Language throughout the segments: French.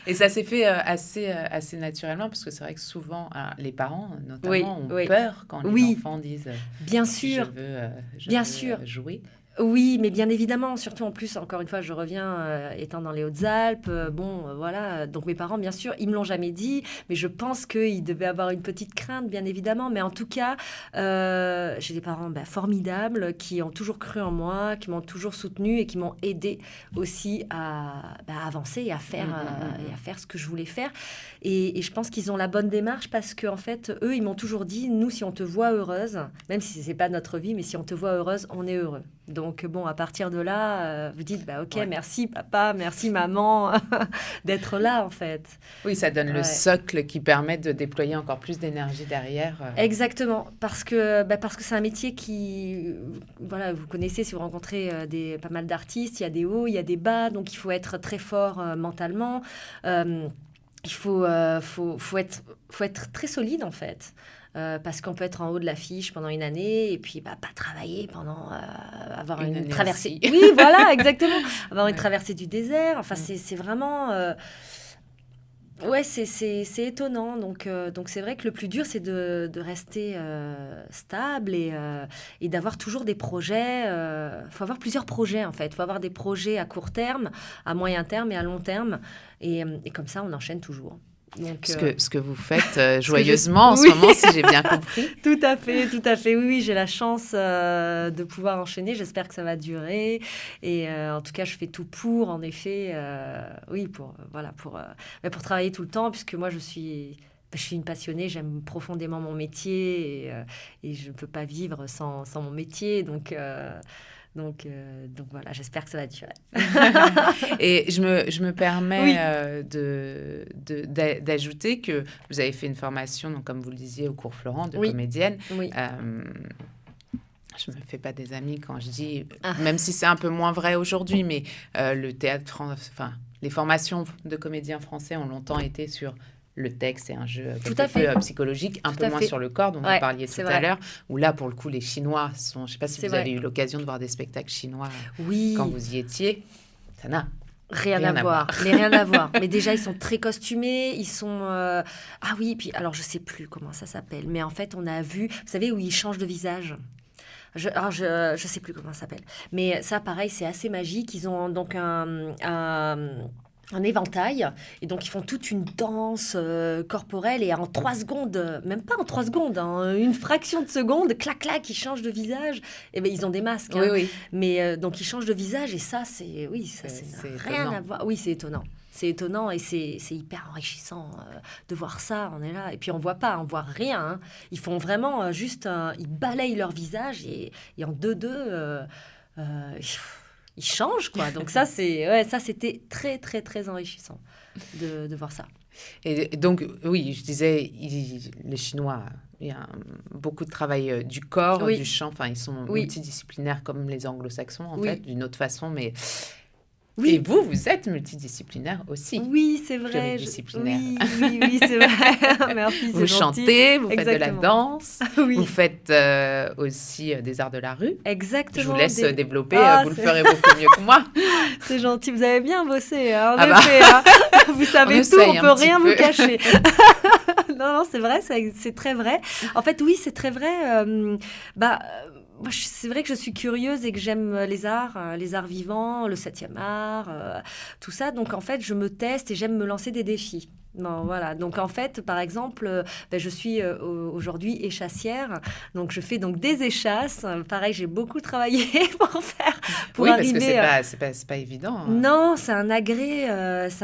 Et ça s'est fait assez naturellement, parce que c'est vrai que souvent, les parents, notamment, ont peur quand les enfants disent bien sûr, je veux jouer. Oui, mais bien évidemment, surtout en plus, encore une fois, je reviens étant dans les Hautes-Alpes. Voilà. Donc mes parents, bien sûr, ils me l'ont jamais dit, mais je pense qu'ils devaient avoir une petite crainte, bien évidemment. Mais en tout cas, j'ai des parents formidables qui ont toujours cru en moi, qui m'ont toujours soutenue et qui m'ont aidé aussi à avancer et à faire ce que je voulais faire. Et je pense qu'ils ont la bonne démarche parce qu'en fait, eux, ils m'ont toujours dit, nous, si on te voit heureuse, même si c'est pas notre vie, mais si on te voit heureuse, on est heureux. Donc, à partir de là, vous dites, OK, merci papa, merci maman d'être là, en fait. Oui, ça donne le socle qui permet de déployer encore plus d'énergie derrière. Exactement, parce que c'est un métier qui, voilà, vous connaissez, si vous rencontrez pas mal d'artistes, il y a des hauts, il y a des bas, donc il faut être très fort mentalement. Il faut être très solide, en fait. Parce qu'on peut être en haut de l'affiche pendant une année et puis pas travailler pendant avoir une traversée. Oui, voilà, exactement. Avoir une traversée du désert. Enfin, c'est vraiment... c'est étonnant. Donc c'est vrai que le plus dur, c'est de rester stable et d'avoir toujours des projets. Il faut avoir plusieurs projets, en fait. Il faut avoir des projets à court terme, à moyen terme et à long terme. Et comme ça, on enchaîne toujours. Donc, ce que vous faites joyeusement en ce moment, si j'ai bien compris. Tout à fait. Oui, j'ai la chance de pouvoir enchaîner. J'espère que ça va durer. Et en tout cas, je fais tout pour, en effet, pour travailler tout le temps, puisque moi, je suis une passionnée. J'aime profondément mon métier et je ne peux pas vivre sans mon métier. Donc voilà, j'espère que ça va durer. Et je me permets d'ajouter que vous avez fait une formation, donc, comme vous le disiez, au cours Florent, de comédienne. Oui. Je ne me fais pas des amis quand je dis, même si c'est un peu moins vrai aujourd'hui, mais le théâtre, les formations de comédiens français ont longtemps été sur... Le texte, c'est un jeu peu psychologique, un peu moins sur le corps, dont vous parliez tout à l'heure, où là, pour le coup, les Chinois sont... Je ne sais pas si vous avez eu l'occasion de voir des spectacles chinois quand vous y étiez. Ça n'a rien à voir. Mais rien à voir. Mais déjà, ils sont très costumés. Ils sont... Ah oui, puis alors, je ne sais plus comment ça s'appelle. Mais en fait, on a vu... Vous savez, où ils changent de visage. Je sais plus comment ça s'appelle. Mais ça, pareil, c'est assez magique. Ils ont donc un éventail, et donc ils font toute une danse corporelle, et en 3 secondes, même pas en 3 secondes, une fraction de seconde, clac, ils changent de visage. Et ben ils ont des masques, mais donc ils changent de visage, et ça, c'est rien à voir. Oui, c'est étonnant. C'est étonnant et c'est hyper enrichissant de voir ça. On est là et puis on voit rien. Ils font vraiment ils balayent leur visage et en 2-2... ils changent, quoi. Donc ça, c'était très, très, très enrichissant de voir ça. Et donc, oui, je disais, les Chinois, il y a beaucoup de travail du corps, du chant. Enfin, ils sont multidisciplinaires comme les Anglo-Saxons, en fait, d'une autre façon, mais... Oui. Et vous êtes multidisciplinaire aussi. Oui, c'est vrai. Pluridisciplinaire. Oui, c'est vrai. Merci, c'est vous gentil. Chantez, vous faites de la danse, vous faites aussi des arts de la rue. Exactement. Je vous laisse développer, vous le ferez beaucoup mieux que moi. C'est gentil, vous avez bien bossé, en effet. Vous savez tout, on ne peut rien vous cacher. Non, c'est vrai, c'est très vrai. En fait, oui, c'est très vrai. Moi, c'est vrai que je suis curieuse et que j'aime les arts vivants, le 7e art, tout ça. Donc, en fait, je me teste et j'aime me lancer des défis. Non, voilà. Donc, en fait, par exemple, je suis aujourd'hui échassière. Donc, je fais donc des échasses. Pareil, j'ai beaucoup travaillé pour arriver... parce que c'est pas évident. Hein. Non, c'est un agrès. C'est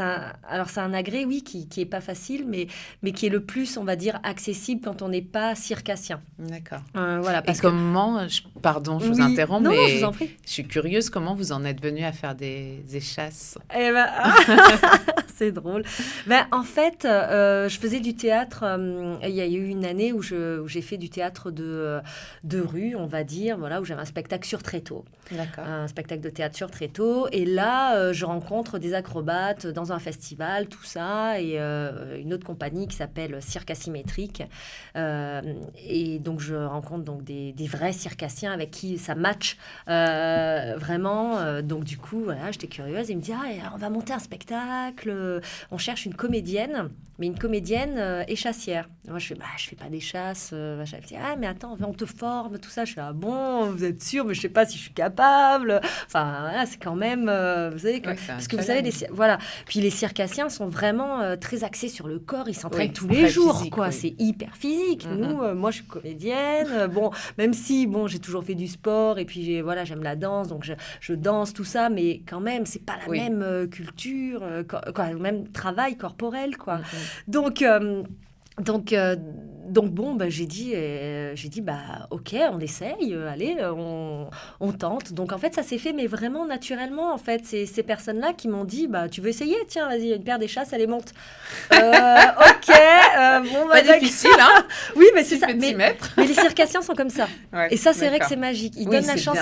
un agrès, oui, qui est pas facile, mais qui est le plus, on va dire, accessible quand on n'est pas circassien. D'accord. Voilà. Et comment... Pardon, je vous interromps, non, mais je vous en prie. Je suis curieuse, comment vous en êtes venue à faire des échasses? C'est drôle. En fait, je faisais du théâtre. Il y a eu une année où j'ai fait du théâtre de rue, on va dire, voilà, où j'avais un spectacle sur tréteau. D'accord. Un spectacle de théâtre sur tréteau. Et là, je rencontre des acrobates dans un festival, tout ça, et une autre compagnie qui s'appelle Cirque Asymétrique. Et donc, je rencontre donc des vrais circassiens avec qui ça match vraiment. Donc, du coup, voilà, j'étais curieuse. Il me dit, on va monter un spectacle. On cherche une comédienne, mais une comédienne échassière. Moi, je fais pas d'échasse. Je dis, mais attends, on te forme, tout ça. Je fais, bon, vous êtes sûr, mais je sais pas si je suis capable. Enfin, voilà, c'est quand même, vous savez, parce que vous savez, voilà. Puis les circassiens sont vraiment très axés sur le corps. Ils s'entraînent tous les jours, physique, quoi. Oui. C'est hyper physique. Nous, moi, je suis comédienne. Bon, même si, j'ai toujours fait du sport et puis j'aime la danse, donc je danse, tout ça, mais quand même, c'est pas la même culture, le même travail corporel, quoi. Donc bon, j'ai dit, ok, on essaye, allez, on tente. Donc en fait, ça s'est fait, mais vraiment naturellement. En fait, c'est ces personnes-là qui m'ont dit, tu veux essayer? Tiens, vas-y, une paire d'échasses, elle est monte. Ok, pas difficile, hein? Oui, mais c'est ça. Mais les circassiens sont comme ça. Ouais, et ça, c'est vrai que c'est magique. Ils donnent la chance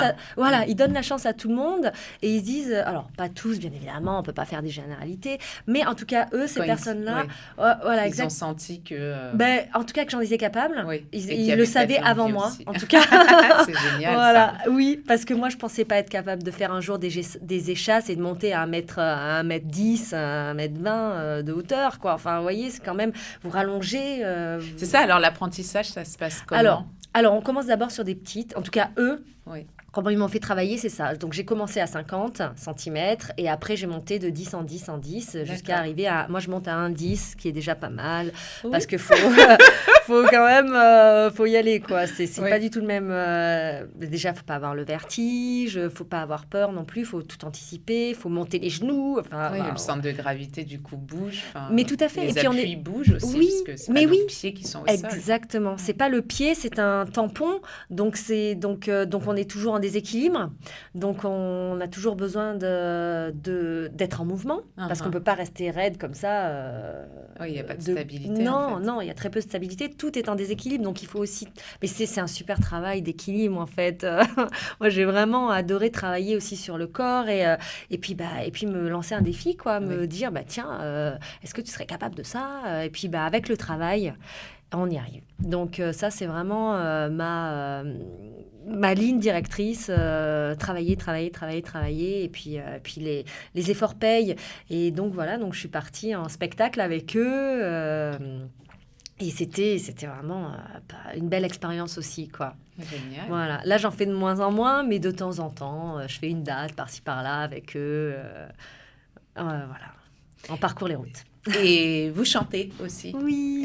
ils donnent la chance à tout le monde et ils se disent, alors pas tous, bien évidemment, on peut pas faire des généralités, mais en tout cas, eux, ces personnes-là, ils ont senti que. En tout cas, que j'en étais capable. Oui, ils le savaient avant moi, aussi. En tout cas. C'est génial, voilà, ça. Oui, parce que moi, je pensais pas être capable de faire un jour des échasses et de monter à 1m10, 1m20 de hauteur, quoi. Enfin, vous voyez, c'est quand même... Vous rallongez... C'est ça, alors l'apprentissage, ça se passe comment? Alors, on commence d'abord sur des petites. En tout cas, eux... Oui. Comment ils m'ont fait travailler, c'est ça. Donc, j'ai commencé à 50 cm et après, j'ai monté de 10 en 10 en 10 jusqu'à arriver à... Moi, je monte à 1,10, qui est déjà pas mal. Oui. Parce que faut quand même... faut y aller, quoi. C'est pas du tout le même... Déjà, faut pas avoir le vertige, faut pas avoir peur non plus, faut tout anticiper, faut monter les genoux. Le centre de gravité, du coup, bouge. Mais tout à fait. Les appuis bougent aussi, parce que c'est pas nos pieds qui sont au sol. Exactement. C'est pas le pied, c'est un tampon. Donc, on est toujours en déséquilibre. Donc, on a toujours besoin d'être en mouvement parce qu'on ne peut pas rester raide comme ça. Il n'y a pas de stabilité. Non, il y a très peu de stabilité. Tout est en déséquilibre. Donc, il faut aussi... Mais c'est un super travail d'équilibre, en fait. Moi, j'ai vraiment adoré travailler aussi sur le corps et puis me lancer un défi, quoi. Me dire, tiens, est-ce que tu serais capable de ça? Et puis, avec le travail... On y arrive. Donc ça, c'est vraiment ma ligne directrice. Travailler. Et puis les efforts payent. Et donc voilà, donc je suis partie en spectacle avec eux. Et c'était vraiment une belle expérience aussi, quoi. Génial. Voilà. Là, j'en fais de moins en moins, mais de temps en temps, je fais une date par-ci, par-là avec eux. Voilà. On parcourt les routes. Et vous chantez aussi. Oui.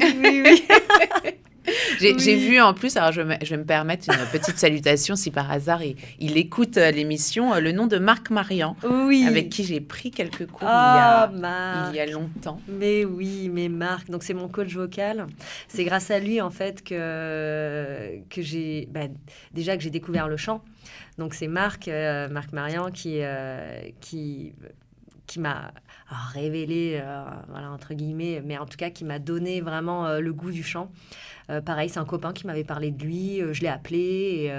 J'ai vu en plus, alors je vais me permettre une petite salutation si par hasard il écoute l'émission, le nom de Marc Marian, avec qui j'ai pris quelques cours il y a longtemps. Mais Marc, donc c'est mon coach vocal. C'est grâce à lui en fait que j'ai déjà que j'ai découvert le chant. Donc c'est Marc Marian qui m'a révélé, entre guillemets, mais en tout cas qui m'a donné vraiment le goût du chant. Pareil, c'est un copain qui m'avait parlé de lui, je l'ai appelé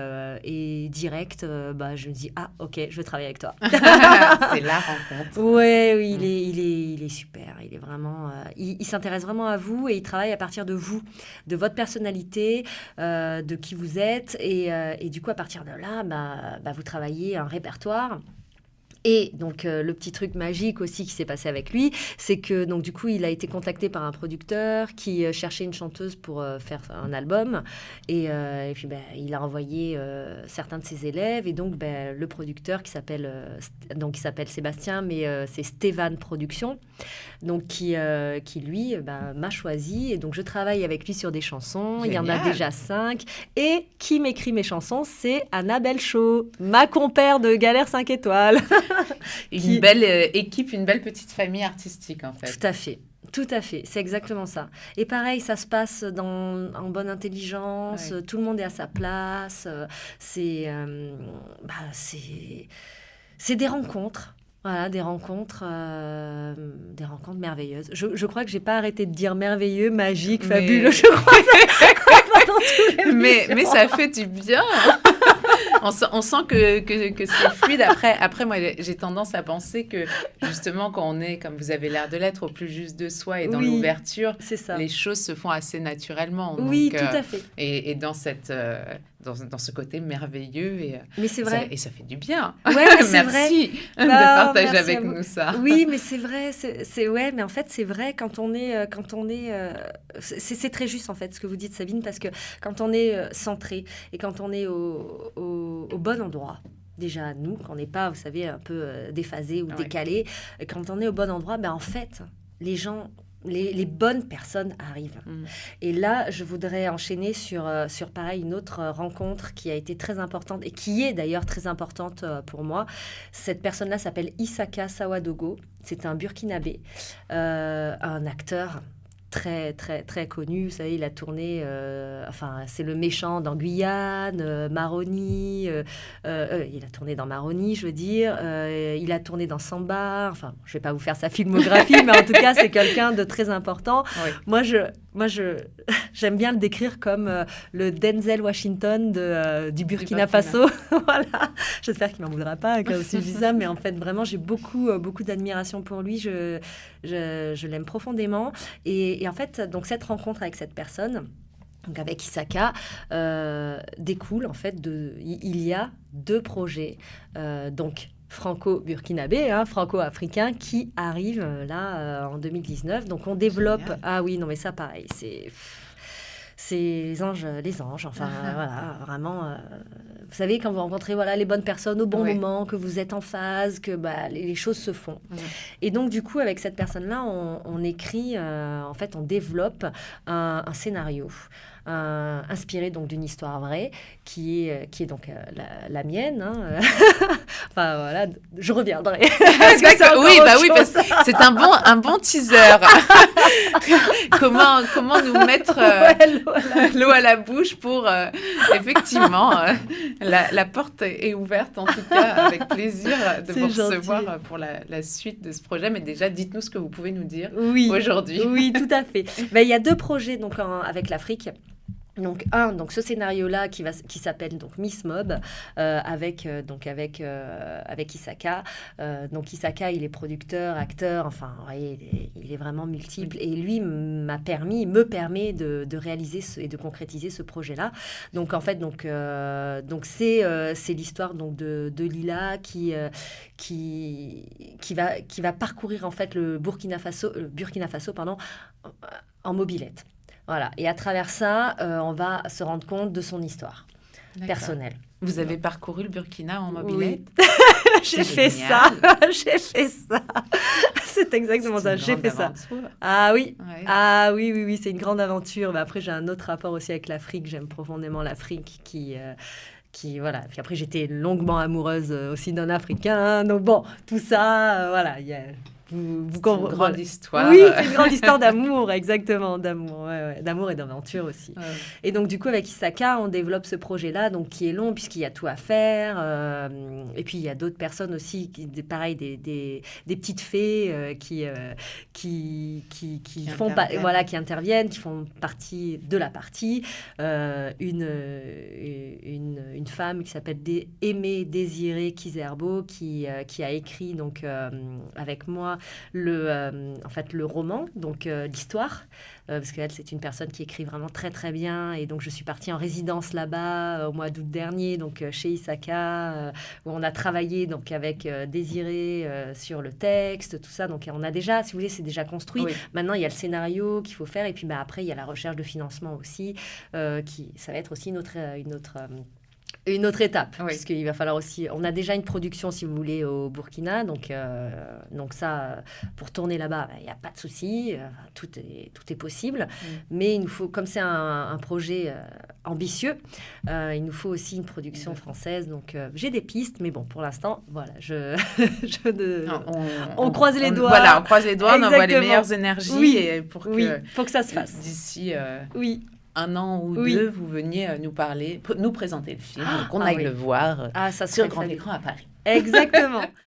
et direct, je me dis, ok, je veux travailler avec toi. C'est la rencontre. Oui, il est super, il est vraiment... il s'intéresse vraiment à vous et il travaille à partir de vous, de votre personnalité, de qui vous êtes et du coup, à partir de là, vous travaillez un répertoire. Et donc, le petit truc magique aussi qui s'est passé avec lui, c'est que, donc, du coup, il a été contacté par un producteur qui cherchait une chanteuse pour faire un album. Et puis, il a envoyé certains de ses élèves. Et donc, le producteur qui s'appelle Sébastien, mais c'est Stéphane Productions, donc qui lui, m'a choisi. Et donc, je travaille avec lui sur des chansons. Génial. Il y en a déjà 5. Et qui m'écrit mes chansons, c'est Anna Belchaud, ma compère de Galère 5 étoiles. Une belle équipe, une belle petite famille artistique, en fait. Tout à fait, c'est exactement ça. Et pareil, ça se passe en bonne intelligence, tout le monde est à sa place, c'est des rencontres. Voilà, des rencontres merveilleuses. Je crois que j'ai pas arrêté de dire merveilleux, magique, fabuleux, je crois. mais ça fait du bien. On sent que c'est fluide. Après, moi, j'ai tendance à penser que, justement, quand on est, comme vous avez l'air de l'être, au plus juste de soi et dans l'ouverture, les choses se font assez naturellement. Oui, tout à fait. Et dans dans ce côté merveilleux. Mais c'est vrai. Et ça fait du bien. Ouais, merci de partager avec nous ça. Oui, mais c'est vrai. Ouais, mais en fait, c'est vrai quand on est... c'est très juste, en fait, ce que vous dites, Sabine, parce que quand on est centré et quand on est au bon endroit, déjà nous, quand on n'est pas, vous savez, un peu déphasé ou décalé, quand on est au bon endroit, en fait, les gens... Les bonnes personnes arrivent. Et là, je voudrais enchaîner sur pareil, une autre rencontre qui a été très importante et qui est d'ailleurs très importante pour moi. Cette personne-là s'appelle Isaka Sawadogo. C'est un Burkinabé, un acteur très, très, très connu. Vous savez, il a tourné... c'est le méchant dans Guyane, Maroni. Il a tourné dans Maroni, je veux dire. Il a tourné dans Samba. Enfin, je ne vais pas vous faire sa filmographie, mais en tout cas, c'est quelqu'un de très important. Oui. Moi, j'aime bien le décrire comme le Denzel Washington du Burkina Faso. Voilà. J'espère qu'il ne m'en voudra pas quand je dis ça, mais en fait, vraiment, j'ai beaucoup d'admiration pour lui. Je l'aime profondément. Et en fait, donc cette rencontre avec cette personne, donc avec Isaka, découle en fait il y a 2 projets, donc franco-burkinabé, franco-africain, qui arrivent là en 2019. Donc on développe... Génial. Ah oui, non mais ça pareil, c'est les anges, enfin voilà, vraiment... vous savez, quand vous rencontrez les bonnes personnes au bon moment, que vous êtes en phase, que les choses se font. Et donc, du coup, avec cette personne-là, on écrit, en fait, on développe un scénario inspiré donc d'une histoire vraie qui est donc la mienne. Enfin, voilà, je reviendrai. Oui, parce que c'est un bon teaser. comment nous mettre l'eau à la bouche pour effectivement la porte est ouverte en tout cas, avec plaisir de vous recevoir pour la suite de ce projet. Mais déjà, dites-nous ce que vous pouvez nous dire aujourd'hui. Oui, tout à fait. Il y a 2 projets donc avec l'Afrique. Donc ce scénario-là qui s'appelle donc Miss Mob avec Isaka. Donc Isaka, il est producteur, acteur, enfin il est vraiment multiple et lui me permet de réaliser et de concrétiser ce projet-là. Donc en fait donc c'est l'histoire donc de Lila qui va parcourir en fait le Burkina Faso en mobilette. Voilà. Et à travers ça, on va se rendre compte de son histoire personnelle. Vous avez parcouru le Burkina en mobilette? Oui. J'ai fait ça. C'est exactement ça. J'ai fait ça. Ah oui. Ouais. Ah oui. C'est une grande aventure. Mais après, j'ai un autre rapport aussi avec l'Afrique. J'aime profondément l'Afrique qui voilà. Puis après, j'étais longuement amoureuse aussi d'un Africain. Donc bon, tout ça, voilà. Il y a... C'est une grande histoire. Oui, c'est une grande histoire d'amour, exactement, d'amour, d'amour et d'aventure aussi. Ouais. Et donc, du coup, avec Isaka, on développe ce projet-là, donc qui est long, puisqu'il y a tout à faire. Et puis, il y a d'autres personnes aussi, pareil, des petites fées qui interviennent, qui font partie de la partie. Une femme qui s'appelle Aimée Désirée Kizerbo, qui a écrit, donc, avec moi, le roman, donc l'histoire, parce qu'elle, c'est une personne qui écrit vraiment très, très bien. Et donc, je suis partie en résidence là-bas au mois d'août dernier, donc chez Isaka, où on a travaillé donc, avec Désiré sur le texte, tout ça. Donc, on a déjà, si vous voulez, c'est déjà construit. Oui. Maintenant, il y a le scénario qu'il faut faire. Et puis, après, il y a la recherche de financement aussi, ça va être aussi une autre étape, puisqu'il va falloir aussi... On a déjà une production, si vous voulez, au Burkina, donc ça, pour tourner là-bas, il n'y a pas de souci, tout est possible, mais il nous faut, comme c'est un projet ambitieux, il nous faut aussi une production française, donc j'ai des pistes, mais bon, pour l'instant, voilà, on croise les doigts. Voilà, on croise les doigts, on envoie les meilleures énergies pour que ça se fasse. D'ici... un an ou 2, vous veniez nous présenter le film, qu'on aille le voir ça sur grand écran à Paris. Exactement.